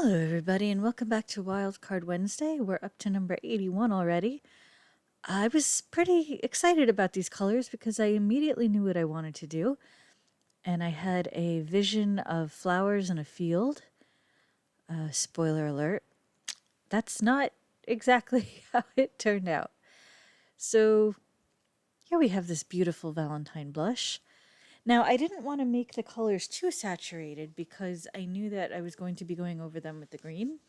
Hello, everybody, and welcome back to Wildcard Wednesday. We're up to number 81 already. I was pretty excited about these colors because I immediately knew what I wanted to do, and I had a vision of flowers in a field. Spoiler alert, that's not exactly how it turned out. So, here we have this beautiful Valentine blush. Now, I didn't want to make the colors too saturated because I knew that I was going to be going over them with the green.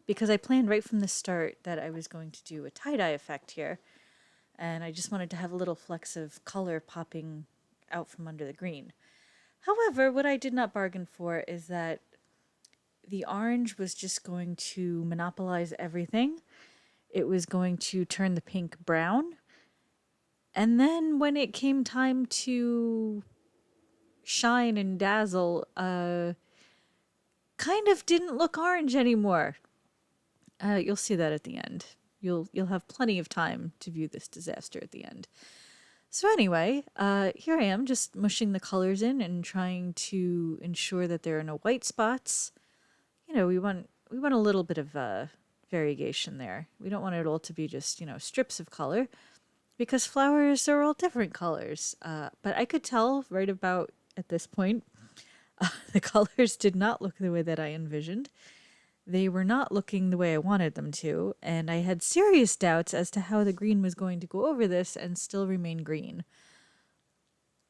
Because I planned right from the start that I was going to do a tie-dye effect here, and I just wanted to have a little flecks of color popping out from under the green. However, what I did not bargain for is that the orange was just going to monopolize everything. It was going to turn the pink brown. And then when it came time to shine and dazzle, kind of didn't look orange anymore. You'll see that at the end. You'll have plenty of time to view this disaster at the end. So anyway, here I am just mushing the colors in and trying to ensure that there are no white spots. You know, we want a little bit of variegation there. We don't want it all to be just strips of color, because flowers are all different colors. But I could tell right about at this point, the colors did not look the way that I envisioned. They were not looking the way I wanted them to, and I had serious doubts as to how the green was going to go over this and still remain green.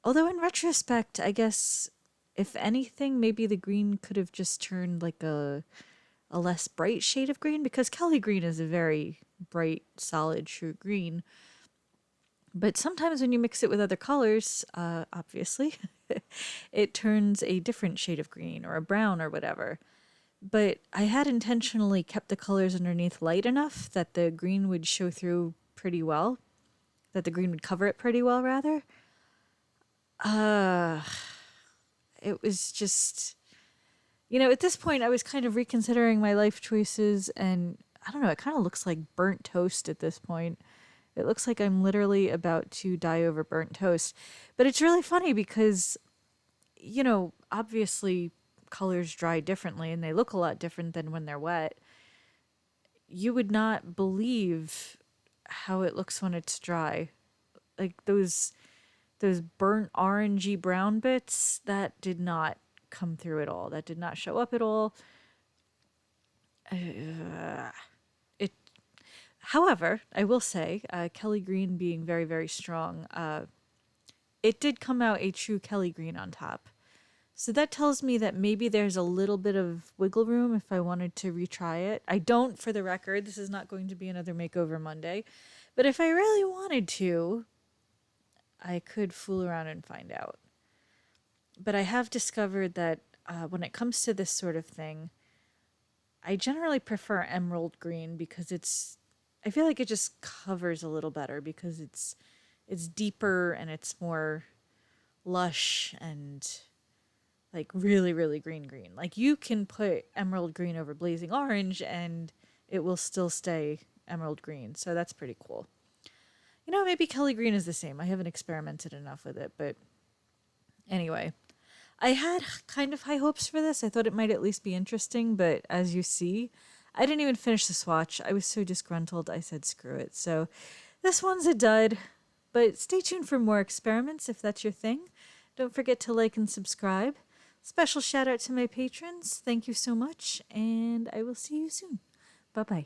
Although, in retrospect, I guess, if anything, maybe the green could have just turned like a less bright shade of green, because Kelly green is a very bright, solid, true green. But sometimes when you mix it with other colors, obviously, it turns a different shade of green or a brown or whatever. But I had intentionally kept the colors underneath light enough that the green would show through pretty well, that the green would cover it pretty well, rather. Uh, it was just, at this point, I was kind of reconsidering my life choices, and I don't know, it kind of looks like burnt toast at this point. It looks like I'm literally about to die over burnt toast. But it's really funny because, obviously colors dry differently and they look a lot different than when they're wet. You would not believe how it looks when it's dry. Like those burnt orangey brown bits, that did not come through at all. That did not show up at all. It However, I will say, Kelly green being very, very strong, it did come out a true Kelly green on top. So that tells me that maybe there's a little bit of wiggle room if I wanted to retry it. I don't, for the record. This is not going to be another Makeover Monday. But if I really wanted to, I could fool around and find out. But I have discovered that when it comes to this sort of thing, I generally prefer emerald green because I feel like it just covers a little better because it's deeper and it's more lush and like really, really green. Like you can put emerald green over blazing orange and it will still stay emerald green. So that's pretty cool. Maybe Kelly green is the same. I haven't experimented enough with it, but anyway, I had kind of high hopes for this. I thought it might at least be interesting, but as you see, I didn't even finish the swatch. I was so disgruntled, I said screw it. So this one's a dud, but stay tuned for more experiments if that's your thing. Don't forget to like and subscribe. Special shout out to my patrons. Thank you so much, and I will see you soon. Bye bye.